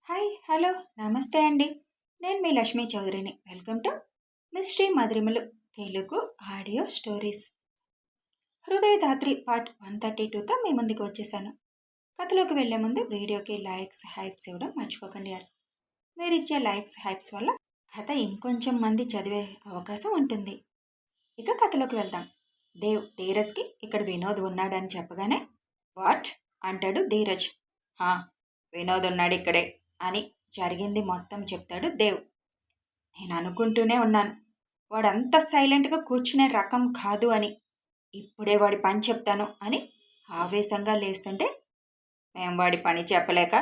Hi hello నమస్తే అండి. నేను మీ లక్ష్మీ చౌదరిని. వెల్కమ్ టు మిస్టరీ మధురిమలు తెలుగు ఆడియో స్టోరీస్. హృదయదాత్రి పార్ట్ 132తో మీ ముందుకు వచ్చేసాను. కథలోకి వెళ్లే ముందు వీడియోకి లైక్స్ హైప్స్ ఇవ్వడం మర్చిపోకండి యార్. మీరు ఇచ్చే లైక్స్ హైప్స్ వల్ల కథ ఇంకొంచెం మంది చదివే అవకాశం ఉంటుంది. ఇక కథలోకి వెళ్దాం. దేవ్ ధీరజ్కి ఇక్కడ వినోద్ ఉన్నాడని చెప్పగానే వాట్ అంటాడు ధీరజ్. హా, వినోద్ ఉన్నాడు ఇక్కడే అని జరిగింది మొత్తం చెప్తాడు దేవ్. నేను అనుకుంటూనే ఉన్నాను, వాడంత సైలెంట్గా కూర్చునే రకం కాదు అని. ఇప్పుడే వాడి పని చెప్తాను అని ఆవేశంగా లేస్తుంటే, మేం వాడి పని చెప్పలేక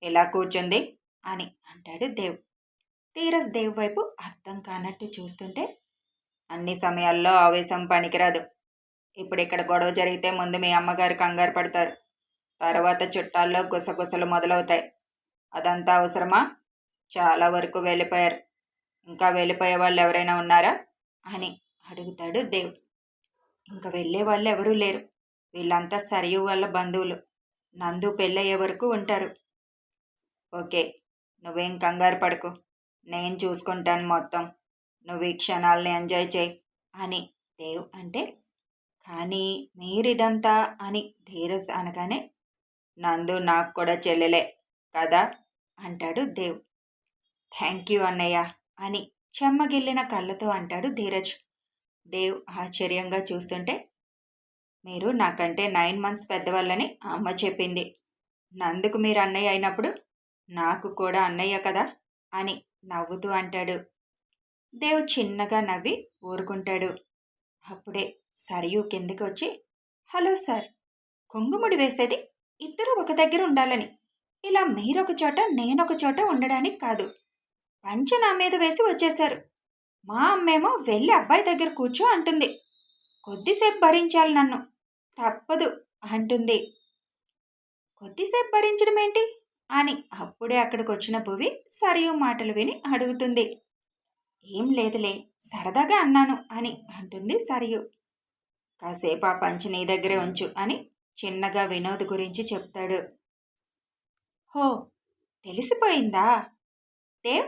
ఇలా కూర్చుంది అని అంటాడు దేవ్. ధీరజ్ దేవ్ వైపు అర్థం కానట్టు చూస్తుంటే, అన్ని సమయాల్లో ఆవేశం పనికిరాదు. ఇప్పుడు ఇక్కడ గొడవ జరిగితే ముందు మీ అమ్మగారు కంగారు పడతారు, తర్వాత చుట్టాల్లో గుసగుసలు మొదలవుతాయి. అదంతా అవసరమా? చాలా వరకు వెళ్ళిపోయారు. ఇంకా వెళ్ళిపోయే వాళ్ళు ఎవరైనా ఉన్నారా అని అడుగుతాడు దేవ్. ఇంకా వెళ్ళే వాళ్ళు ఎవరూ లేరు. వీళ్ళంతా సరియు వాళ్ళ బంధువులు. నందు పెళ్ళయ్యే వరకు ఉంటారు. ఓకే, నువ్వేం కంగారు పడకు, నేను చూసుకుంటాను మొత్తం. నువ్వు ఈ క్షణాలని ఎంజాయ్ చేయి అని దేవ్ అంటే, కానీ మీరిదంతా అని ధీరజ్ అనగానే, నందు నాకు కూడా చెల్లెలే కదా అంటాడు దేవ్. థ్యాంక్ యూ అన్నయ్య అని చెమ్మగిల్లిన కళ్ళతో అంటాడు ధీరజ్. దేవ్ ఆశ్చర్యంగా చూస్తుంటే, మీరు నాకంటే 9 months పెద్దవాళ్ళని అమ్మ చెప్పింది. నందుకు మీరు అన్నయ్య అయినప్పుడు నాకు కూడా అన్నయ్య కదా అని నవ్వుతూ అంటాడు. దేవ్ చిన్నగా నవ్వి ఊరుకుంటాడు. అప్పుడే సరియు కిందికి వచ్చి, హలో సార్, కొంగుముడి వేసేది ఇద్దరు ఒక దగ్గర ఉండాలని, ఇలా మీరొక చోట నేనొక చోట ఉండడానికి కాదు. పంచె నా మీద వేసి వచ్చేశారు. మా అమ్మేమో వెళ్ళి అబ్బాయి దగ్గర కూర్చో అంటుంది. కొద్దిసేపు భరించాలి నన్ను, తప్పదు అంటుంది. కొద్దిసేపు భరించడం ఏంటి అని అప్పుడే అక్కడికి వచ్చిన భువి సరియు మాటలు విని అడుగుతుంది. ఏం లేదులే, సరదాగా అన్నాను అని అంటుంది సరియు. కాసేపు ఆ పంచి నీ దగ్గరే ఉంచు అని చిన్నగా వినోద్ గురించి చెప్తాడు. హో, తెలిసిపోయిందా? దేవ్,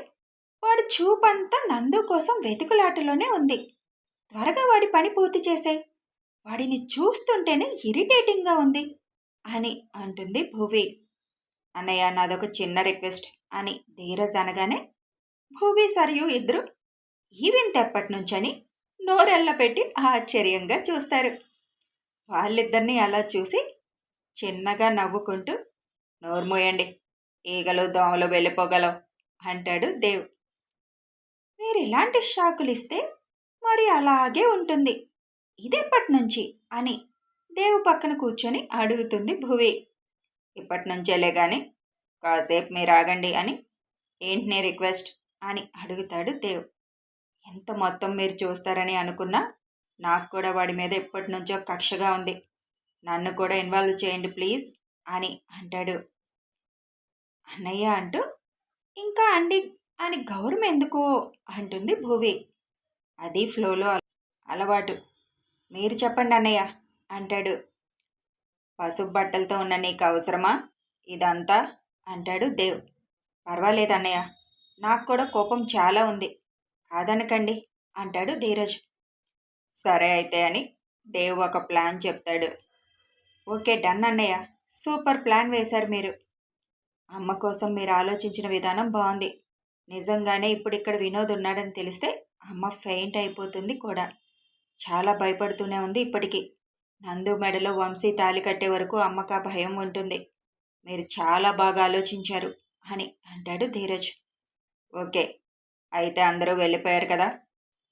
వాడి చూపంతా నందు కోసం వెతుకులాటలోనే ఉంది. త్వరగా వాడి పని పూర్తి చేసే, వాడిని చూస్తుంటేనే ఇరిటేటింగ్గా ఉంది అని అంటుంది భువి. అన్నయ్య, నాదొక చిన్న రిక్వెస్ట్ అని ధీరజ్ అనగానే, భువి సరియు ఇద్దరు ఈవెంతెప్పటి నుంచని నోరెళ్ళ పెట్టి ఆశ్చర్యంగా చూస్తారు. వాళ్ళిద్దరినీ అలా చూసి చిన్నగా నవ్వుకుంటూ, నోర్మోయండి, ఈగలు దోమలు వెళ్ళిపోగలవు అంటాడు దేవ్. మీరు ఇలాంటి షాకులు ఇస్తే మరి అలాగే ఉంటుంది, ఇదెప్పటి నుంచి అని దేవ్ పక్కన కూర్చొని అడుగుతుంది భువి. ఇప్పటి నుంచేలే గాని కాసేపు మీరు ఆగండి అని. ఏంటి నీ రిక్వెస్ట్ అని అడుగుతాడు దేవ్. ఎంత మొత్తం మీరు చూస్తారని అనుకున్నా, నాకు కూడా వాడి మీద ఎప్పటి నుంచో కక్షగా ఉంది. నన్ను కూడా ఇన్వాల్వ్ చేయండి ప్లీజ్ అని అంటాడు. అన్నయ్య అంటూ, ఇంకా అండి అని గౌరవం ఎందుకో అంటుంది భువి. అది ఫ్లోలో అలవాటు. మీరు చెప్పండి అన్నయ్య అంటాడు. పసుపు బట్టలతో ఉన్న నీకు అవసరమా ఇదంతా అంటాడు దేవ్. పర్వాలేదు అన్నయ్య, నాకు కూడా కోపం చాలా ఉంది, కాదనకండి అంటాడు ధీరజ్. సరే అయితే అని దేవ్ ఒక ప్లాన్ చెప్తాడు. ఓకే డన్ అన్నయ్య, సూపర్ ప్లాన్ వేశారు మీరు. అమ్మ కోసం మీరు ఆలోచించిన విధానం బాగుంది. నిజంగానే ఇప్పుడు ఇక్కడ వినోద్ ఉన్నాడని తెలిస్తే అమ్మ ఫెయింట్ అయిపోతుంది కూడా. చాలా భయపడుతూనే ఉంది ఇప్పటికీ. నందు మెడలో వంశీ తాళి కట్టే వరకు అమ్మకు ఆ భయం ఉంటుంది. మీరు చాలా బాగా ఆలోచించారు అని అంటాడు ధీరజ్. ఓకే, అయితే అందరూ వెళ్ళిపోయారు కదా,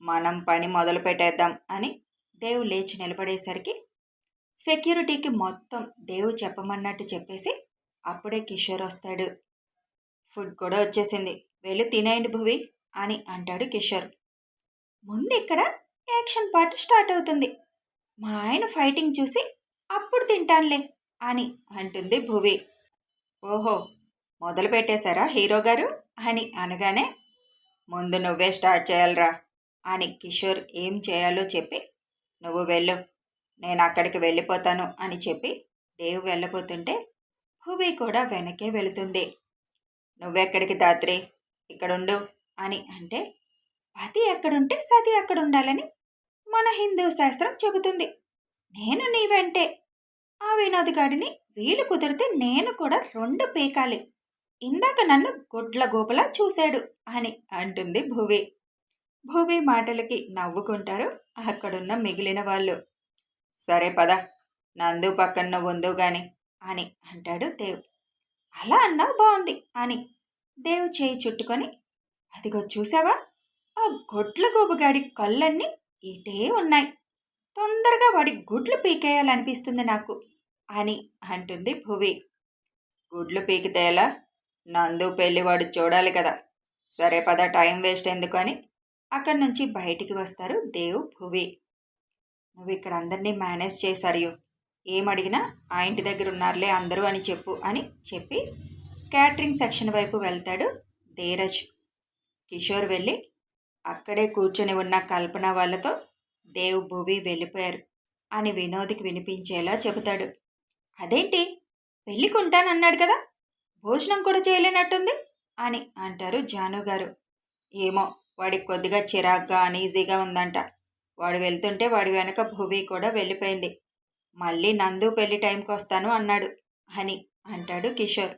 మనం పని మొదలు పెట్టేద్దాం అని దేవ్ లేచి నిలబడేసరికి సెక్యూరిటీకి మొత్తం దేవ్ చెప్పమన్నట్టు చెప్పేసి అప్పుడే కిషోర్ వస్తాడు. ఫుడ్ కూడా వచ్చేసింది, వెళ్ళి తినేయండి భువి అని అంటాడు కిషోర్. ముందు ఇక్కడ యాక్షన్ పార్ట్ స్టార్ట్ అవుతుంది, మా ఆయన ఫైటింగ్ చూసి అప్పుడు తింటానులే అని అంటుంది భువి. ఓహో, మొదలు పెట్టేశారా హీరో గారు అని అనగానే, ముందు నువ్వే స్టార్ట్ చేయాలరా అని కిషోర్ ఏం చేయాలో చెప్పి, నువ్వు వెళ్ళు, నేను అక్కడికి వెళ్ళిపోతాను అని చెప్పి దేవ్ వెళ్ళబోతుంటే భువి కూడా వెనకే వెళుతుంది. నువ్వెక్కడికి దాత్రి, ఇక్కడుండు అని అంటే, పతి ఎక్కడుంటే సతి అక్కడుండాలని మన హిందూ శాస్త్రం చెబుతుంది. నేను నీ వెంటే. ఆ వినోద్ గాడిని వీలు కుదిరితే నేను కూడా 2 పీకాలి. ఇందాక నన్ను గుడ్ల గోపలా చూశాడు అని అంటుంది భువి. భువి మాటలకి నవ్వుకుంటారు అక్కడున్న మిగిలిన వాళ్ళు. సరే పద, నందు పక్కన నువ్వుందువు గాని అని అంటాడు దేవ్. అలా అన్నావు బాగుంది అని దేవ్ చేయి చుట్టుకొని, అదిగో చూసావా, ఆ గొడ్ల గోబుగాడి కళ్ళన్నీ ఇటే ఉన్నాయి. తొందరగా వాడి గుడ్లు పీకేయాలనిపిస్తుంది నాకు అని అంటుంది భువి. గుడ్లు పీకితే ఎలా? నందు పెళ్లి వాడు చూడాలి కదా. సరే పద, టైం వేస్ట్ ఎందుకు అని అక్కడి నుంచి బయటికి వస్తారు దేవ్, భువి. నువ్వు ఇక్కడ అందరినీ మేనేజ్ చేశారు, ఏమడిగినా ఆ ఇంటి దగ్గర ఉన్నారులే అందరూ అని చెప్పు అని చెప్పి క్యాటరింగ్ సెక్షన్ వైపు వెళ్తాడు ధీరజ్. కిషోర్ వెళ్ళి అక్కడే కూర్చొని ఉన్న కల్పన వాళ్ళతో దేవ్, భువి వెళ్ళిపోయారు అని వినోద్కి వినిపించేలా చెబుతాడు. అదేంటి, పెళ్ళికుంటానన్నాడు కదా, భోజనం కూడా చేయలేనట్టుంది అని అంటారు జానుగారు. ఏమో, వాడికి కొద్దిగా చిరాగ్గా అనీజీగా ఉందంట. వాడు వెళ్తుంటే వాడి వెనక భువి కూడా వెళ్ళిపోయింది. మళ్ళీ నందు పెళ్లి టైంకి వస్తాను అన్నాడు అని అంటాడు కిషోర్.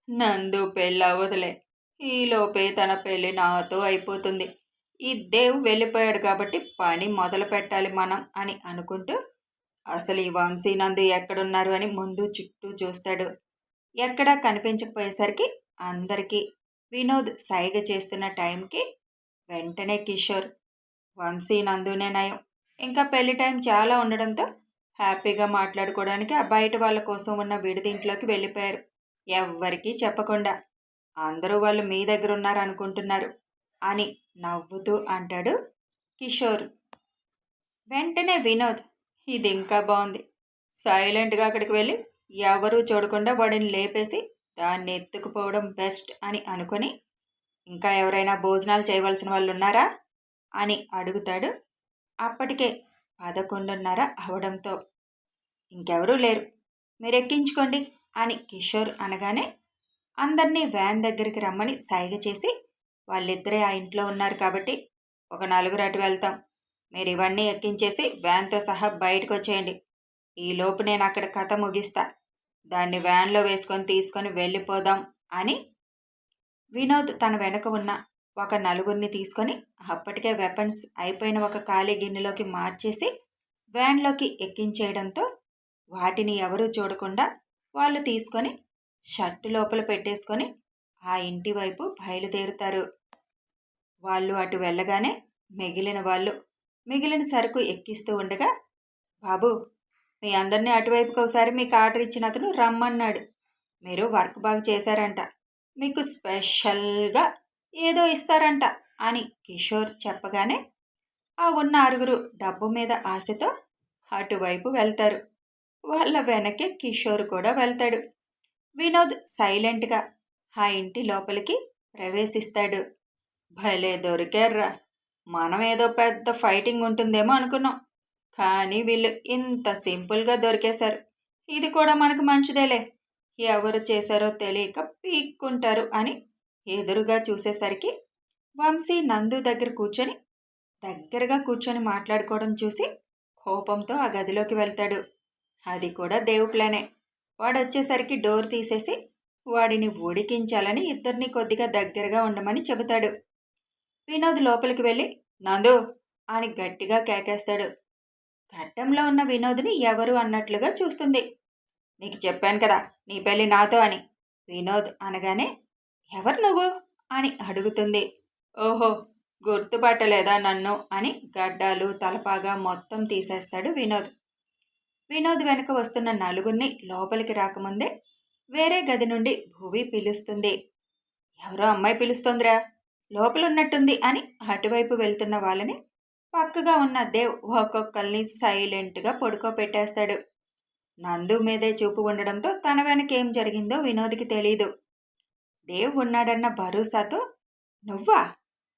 నందు పెళ్ళి అవ్వదులే, ఈలోపే తన పెళ్ళి నాతో అయిపోతుంది. ఈ దేవ్ వెళ్ళిపోయాడు కాబట్టి పని మొదలు పెట్టాలి మనం అని అనుకుంటూ అసలు ఈ వంశీ నందు ఎక్కడున్నారు అని ముందు చుట్టూ చూస్తాడు. ఎక్కడా కనిపించకపోయేసరికి అందరికీ వినోద్ సైగ చేస్తున్న టైంకి వెంటనే కిషోర్, వంశీ నందునే నయం, ఇంకా పెళ్లి టైం చాలా ఉండడంతో హ్యాపీగా మాట్లాడుకోవడానికి ఆ బయట వాళ్ళ కోసం ఉన్న విడిదింట్లోకి వెళ్ళిపోయారు. ఎవ్వరికీ చెప్పకుండా. అందరూ వాళ్ళు మీ దగ్గర ఉన్నారు అనుకుంటున్నారు అని నవ్వుతూ అంటాడు కిషోర్. వెంటనే వినోద్, ఇది ఇంకా బాగుంది, సైలెంట్గా అక్కడికి వెళ్ళి ఎవరూ చూడకుండా వాడిని లేపేసి దాన్ని ఎత్తుకుపోవడం బెస్ట్ అని అనుకొని, ఇంకా ఎవరైనా భోజనాలు చేయవలసిన వాళ్ళు ఉన్నారా అని అడుగుతాడు. అప్పటికే 11:30 అవడంతో ఇంకెవరూ లేరు, మీరు ఎక్కించుకోండి అని కిషోర్ అనగానే అందరినీ వ్యాన్ దగ్గరికి రమ్మని సైగ చేసి, వాళ్ళిద్దరే ఆ ఇంట్లో ఉన్నారు కాబట్టి ఒక 4 అటు వెళ్తాం, మీరు ఇవన్నీ ఎక్కించేసి వ్యాన్తో సహా బయటకు వచ్చేయండి. ఈలోపు నేను అక్కడ కథ ముగిస్తా, దాన్ని వ్యాన్లో వేసుకొని తీసుకొని వెళ్ళిపోదాం అని వినోద్ తన వెనక ఉన్న ఒక 4 తీసుకొని అప్పటికే వెపన్స్ అయిపోయిన ఒక ఖాళీ గిన్నెలోకి మార్చేసి వ్యాన్లోకి ఎక్కించేయడంతో వాటిని ఎవరూ చూడకుండా వాళ్ళు తీసుకొని షర్టు లోపల పెట్టేసుకొని ఆ ఇంటి వైపు బయలుదేరుతారు. వాళ్ళు అటు వెళ్ళగానే మిగిలిన సరుకు ఎక్కిస్తూ ఉండగా, బాబు, మీ అందరినీ అటువైపుకి ఒకసారి మీకు ఆర్డర్ ఇచ్చిన అతను రమ్మన్నాడు. మీరు వర్క్ బాగా చేశారంట, మీకు స్పెషల్గా ఏదో ఇస్తారంట అని కిషోర్ చెప్పగానే ఆ ఉన్న 6 డబ్బు మీద ఆశతో అటువైపు వెళ్తారు. వాళ్ళ వెనకే కిషోర్ కూడా వెళ్తాడు. వినోద్ సైలెంట్గా ఆ ఇంటి లోపలికి ప్రవేశిస్తాడు. భలే దొరికారా, మనం ఏదో పెద్ద ఫైటింగ్ ఉంటుందేమో అనుకున్నాం, కానీ వీళ్ళు ఇంత సింపుల్గా దొరికేశారు. ఇది కూడా మనకు మంచిదేలే, ఎవరు చేశారో తెలియక పీక్కుంటారు అని ఎదురుగా చూసేసరికి వంశీ నందు దగ్గరగా కూర్చొని మాట్లాడుకోవడం చూసి కోపంతో ఆ గదిలోకి వెళ్తాడు. అది కూడా దేవు ప్లానే. వాడొచ్చేసరికి డోర్ తీసేసి వాడిని ఉడికించాలని ఇద్దరిని కొద్దిగా దగ్గరగా ఉండమని చెబుతాడు. వినోద్ లోపలికి వెళ్ళి నందు అని గట్టిగా కేకేస్తాడు. ఘట్టంలో ఉన్న వినోద్ని ఎవరు అన్నట్లుగా చూస్తుంది. నీకు చెప్పాను కదా నీ పెళ్ళి నాతో అని వినోద్ అనగానే, ఎవరు నువ్వు అని అడుగుతుంది. ఓహో, గుర్తుపట్టలేదా నన్ను అని గడ్డాలు తలపాగా మొత్తం తీసేస్తాడు వినోద్. వినోద్ వెనుక వస్తున్న 4 లోపలికి రాకముందే వేరే గది నుండి భువి పిలుస్తుంది. ఎవరో అమ్మాయి పిలుస్తోందిరా, లోపలున్నట్టుంది అని అటువైపు వెళ్తున్న వాళ్ళని పక్కగా ఉన్న దేవ్ ఒక్కొక్కల్ని సైలెంట్గా పడుకోపెట్టేస్తాడు. నందు మీదే చూపు ఉండడంతో తన వెనకేం జరిగిందో వినోద్కి తెలీదు. దేవ్ ఉన్నాడన్న భరోసాతో, నువ్వా,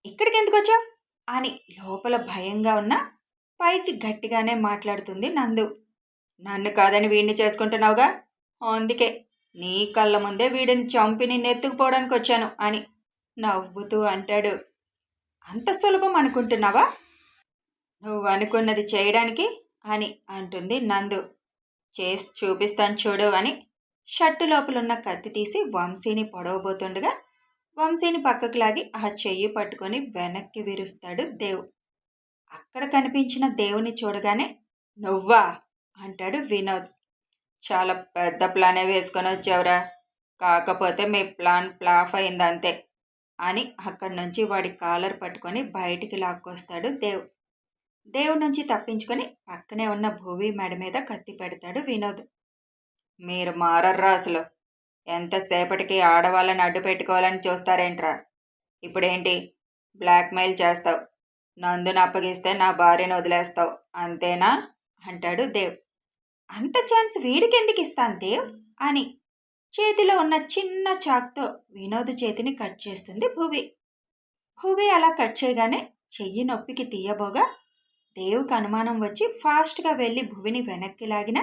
ఇక్కడికి ఎందుకు వచ్చావు అని లోపల భయంగా ఉన్నా పైకి గట్టిగానే మాట్లాడుతుంది నందు. నన్ను కాదని వీడిని చేసుకుంటున్నావుగా, అందుకే నీ కళ్ళ ముందే వీడిని చంపి నిన్నెత్తుకుపోవడానికి వచ్చాను అని నవ్వుతూ అంటాడు. అంత సులభం అనుకుంటున్నావా నువ్వు అనుకున్నది చేయడానికి అని అంటుంది నందు. చేసి చూపిస్తాను చూడు అని షర్టు లోపలున్న కత్తి తీసి వంశీని పొడవబోతుండగా వంశీని పక్కకు లాగి ఆ చెయ్యి పట్టుకొని వెనక్కి విరుస్తాడు దేవ్. అక్కడ కనిపించిన దేవుని చూడగానే నువ్వా అంటాడు వినోద్. చాలా పెద్ద ప్లానే వేసుకొని వచ్చావురా, కాకపోతే మీ ప్లాన్ ఫ్లాప్ అయిందంతే అని అక్కడి నుంచి వాడి కాలర్ పట్టుకొని బయటికి లాక్కొస్తాడు దేవ్. దేవ్ నుంచి తప్పించుకొని పక్కనే ఉన్న భూవి మెడ మీద కత్తి పెడతాడు వినోద్. మీరు మారర్రా అసలు, ఎంతసేపటికి ఆడవాళ్ళని అడ్డు పెట్టుకోవాలని చూస్తారేంట్రా? ఇప్పుడేంటి బ్లాక్మెయిల్ చేస్తావు, నందుని అప్పగిస్తే నా భార్యను వదిలేస్తావు అంతేనా అంటాడు దేవ్. అంత ఛాన్స్ వీడికెందుకు ఇస్తాను దేవ్ అని చేతిలో ఉన్న చిన్న చాక్తో వినోద్ చేతిని కట్ చేస్తుంది భువి. భువి అలా కట్ చేయగానే చెయ్యి నొప్పికి తీయబోగా దేవుకి అనుమానం వచ్చి ఫాస్ట్గా వెళ్ళి భువిని వెనక్కి లాగిన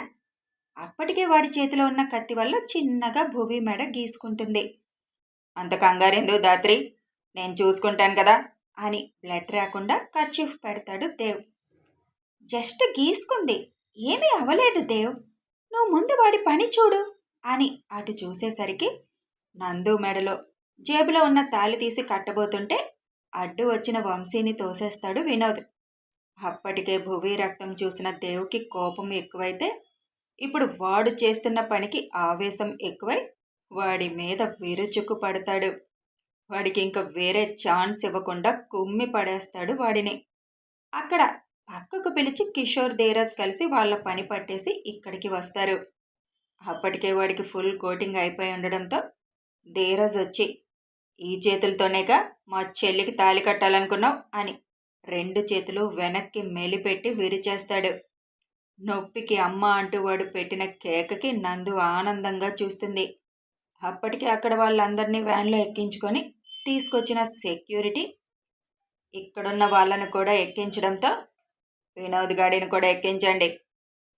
అప్పటికే వాడి చేతిలో ఉన్న కత్తి వల్ల చిన్నగా భువి మెడ గీసుకుంటుంది. అంత కంగారెందు దాత్రి, నేను చూసుకుంటాను కదా అని బ్లడ్ రాకుండా కర్చీఫ్ పెడతాడు దేవ్. జస్ట్ గీసుకుంది, ఏమీ అవలేదు దేవ్, నువ్వు ముందు వాడి పని చూడు అని అటు చూసేసరికి నందు మెడలో జేబులో ఉన్న తాళి తీసి కట్టబోతుంటే అడ్డు వచ్చిన వంశీని తోసేస్తాడు వినోద్. అప్పటికే భువి రక్తం చూసిన దేవుకి కోపం ఎక్కువైతే ఇప్పుడు వాడు చేస్తున్న పనికి ఆవేశం ఎక్కువై వాడి మీద విరుచుకు పడతాడు. వాడికి ఇంక వేరే ఛాన్స్ ఇవ్వకుండా కుమ్మి పడేస్తాడు వాడిని. అక్కడ పక్కకు పిలిచి కిషోర్ ధీరజ్ కలిసి వాళ్ళ పని పట్టేసి ఇక్కడికి వస్తారు. అప్పటికే వాడికి ఫుల్ కోటింగ్ అయిపోయి ఉండడంతో ధీరజ్ వచ్చి ఈ చేతులతోనేగా మా చెల్లికి తాళి కట్టాలనుకున్నావు అని 2 చేతులు వెనక్కి మెలిపెట్టి విరిచేస్తాడు. నొప్పికి అమ్మ అంటూ వాడు పెట్టిన కేకకి నందు ఆనందంగా చూస్తుంది. అప్పటికే అక్కడ వాళ్ళందరినీ వ్యాన్లో ఎక్కించుకొని తీసుకొచ్చిన సెక్యూరిటీ ఇక్కడున్న వాళ్ళను కూడా ఎక్కించడంతో వినోద్ గాడిని కూడా ఎక్కించండి,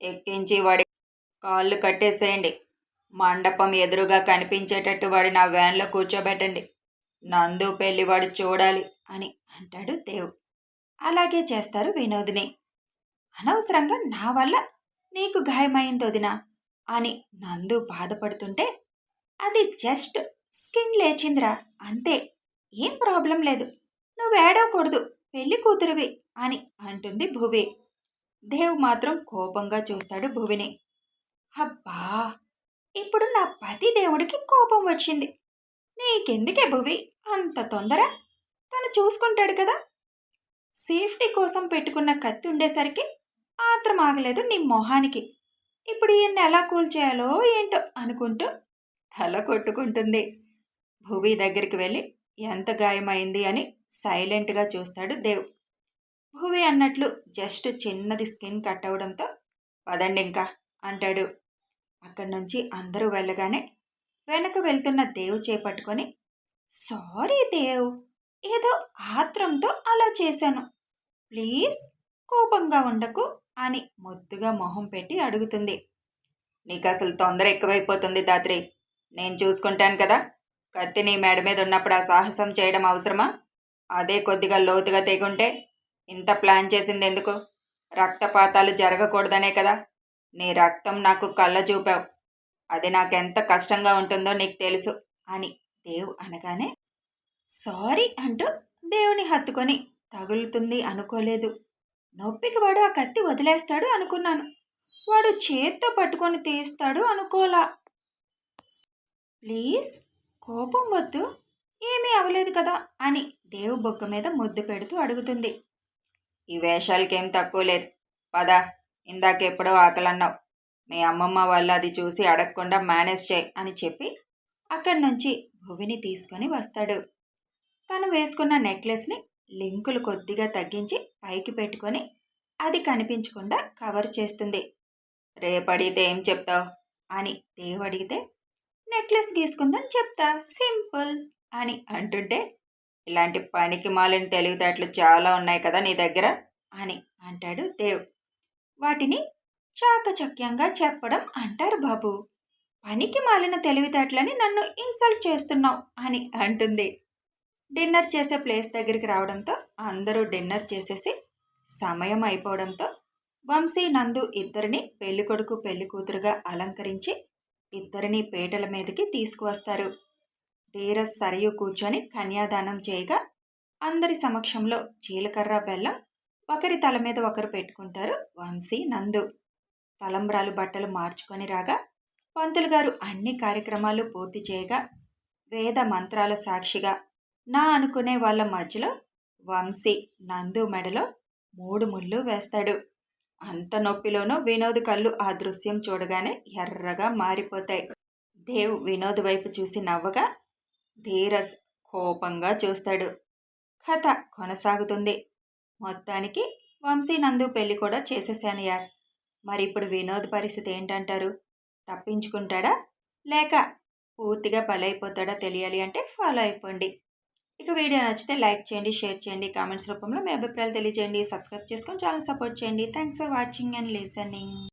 ఎక్కించి వాడి కాళ్ళు కట్టేసేయండి, మండపం ఎదురుగా కనిపించేటట్టు వాడి నా వ్యాన్లో కూర్చోబెట్టండి, నందు పెళ్లి వాడు చూడాలి అని అంటాడు దేవ్. అలాగే చేస్తారు వినోద్ని. అనవసరంగా నా వల్ల నీకు గాయమైంది వదినా అని నందు బాధపడుతుంటే అది జస్ట్ స్కిన్ లేచిందిరా అంతే, ఏం ప్రాబ్లం లేదు, నువ్వు ఏడవకూడదు, పెళ్లి కూతురువి అని అంటుంది భువి. దేవ్ మాత్రం కోపంగా చూస్తాడు భువిని. అబ్బా, ఇప్పుడు నా పతి దేవుడికి కోపం వచ్చింది, నీకెందుకే భువి అంత తొందర, తను చూసుకుంటాడు కదా. సేఫ్టీ కోసం పెట్టుకున్న కత్తి ఉండేసరికి ఆత్రం ఆగలేదు నీ మొహానికి, ఇప్పుడు ఈయన్ని ఎలా కూల్ చేయాలో ఏంటో అనుకుంటూ తల కొట్టుకుంటుంది. భువి దగ్గరికి వెళ్ళి ఎంత గాయమైంది అని సైలెంట్గా చూస్తాడు దేవ్. భువి అన్నట్లు జస్ట్ చిన్నది స్కిన్ కట్ అవడంతో పదండి ఇంకా అంటాడు. అక్కడి నుంచి అందరూ వెళ్ళగానే వెనక వెళ్తున్న దేవ్ చేపట్టుకొని సారీ దేవ్, ఏదో ఆత్రంతో అలా చేశాను, ప్లీజ్ కోపంగా ఉండకు అని ముద్దుగా మొహం పెట్టి అడుగుతుంది. నీకు అసలు తొందర ఎక్కువైపోతుంది దాత్రి, నేను చూసుకుంటాను కదా, కత్తి నీ మెడ మీద ఉన్నప్పుడు ఆ సాహసం చేయడం అవసరమా? అదే కొద్దిగా లోతుగా తెగుంటే ఇంత ప్లాన్ చేసింది ఎందుకు? రక్తపాతాలు జరగకూడదనే కదా. నీ రక్తం నాకు కళ్ళ చూపావు, అది నాకెంత కష్టంగా ఉంటుందో నీకు తెలుసు అని దేవ్ అనగానే సారీ అంటూ దేవుని హత్తుకొని తగులుతుంది అనుకోలేదు. నొప్పికి వాడు ఆ కత్తి వదిలేస్తాడు అనుకున్నాను, వాడు చేత్తో పట్టుకొని తీస్తాడు అనుకోలా. ప్లీజ్ కోపం వద్దు, ఏమీ అవలేదు కదా అని దేవు బొగ్గ మీద ముద్దు పెడుతూ అడుగుతుంది. ఈ వేషాలకేం తక్కువ లేదు, పద, ఇందాకెప్పుడో ఆకలన్నావు, మీ అమ్మమ్మ వాళ్ళు అది చూసి అడగకుండా మేనేజ్ చేయి అని చెప్పి అక్కడి నుంచి భువిని తీసుకొని వస్తాడు. తను వేసుకున్న నెక్లెస్ని లింకులు కొద్దిగా తగ్గించి పైకి పెట్టుకొని అది కనిపించకుండా కవర్ చేస్తుంది. రేపడిగితే ఏం చెప్తావు అని దేవ్ అడిగితే నెక్లెస్ గీసుకుందని చెప్తా, సింపుల్ అని అంటుంటే ఇలాంటి పనికి మాలిన తెలివితేటలు చాలా ఉన్నాయి కదా నీ దగ్గర అని అంటాడు దేవ్. వాటిని చాకచక్యంగా చెప్పడం అంటారు బాబు, పనికి మాలిన తెలివితేటలని నన్ను ఇన్సల్ట్ చేస్తున్నావు అని అంటుంది. డిన్నర్ చేసే ప్లేస్ దగ్గరికి రావడంతో అందరూ డిన్నర్ చేసేసి సమయం అయిపోవడంతో వంశీ నందు ఇద్దరిని పెళ్ళికొడుకు పెళ్ళికూతురుగా అలంకరించి ఇద్దరిని పీటల మీదకి తీసుకువస్తారు. ధీరజ్ సరియు కూర్చొని కన్యాదానం చేయగా అందరి సమక్షంలో జీలకర్ర బెల్లం ఒకరి తల మీద ఒకరు పెట్టుకుంటారు వంశీ నందు. తలంబ్రాలు బట్టలు మార్చుకొని రాగా పంతులు గారు అన్ని కార్యక్రమాలు పూర్తి చేయగా వేద మంత్రాల సాక్షిగా నా అనుకునే వాళ్ళ మధ్యలో వంశీ నందు మెడలో 3 ముళ్ళు వేస్తాడు. అంత నొప్పిలోనూ వినోద్ కళ్ళు ఆ దృశ్యం చూడగానే ఎర్రగా మారిపోతాయి. దేవ్ వినోద్ వైపు చూసి నవ్వగా ధీరజ్ కోపంగా చూస్తాడు. కథ కొనసాగుతుంది. మొత్తానికి వంశీ నందు పెళ్లి కూడా చేసేసాను యార్. మరి ఇప్పుడు వినోద్ పరిస్థితి ఏంటంటారు? తప్పించుకుంటాడా లేక పూర్తిగా బలైపోతాడా తెలియాలి అంటే ఫాలో అయిపోండి. ఇక వీడియో నచ్చితే లైక్ చేయండి, షేర్ చేయండి, కామెంట్స్ రూపంలో మీ అభిప్రాయాలు తెలియజేయండి, సబ్స్క్రైబ్ చేసుకొని ఛానల్ సపోర్ట్ చేయండి. Thanks for watching and listening.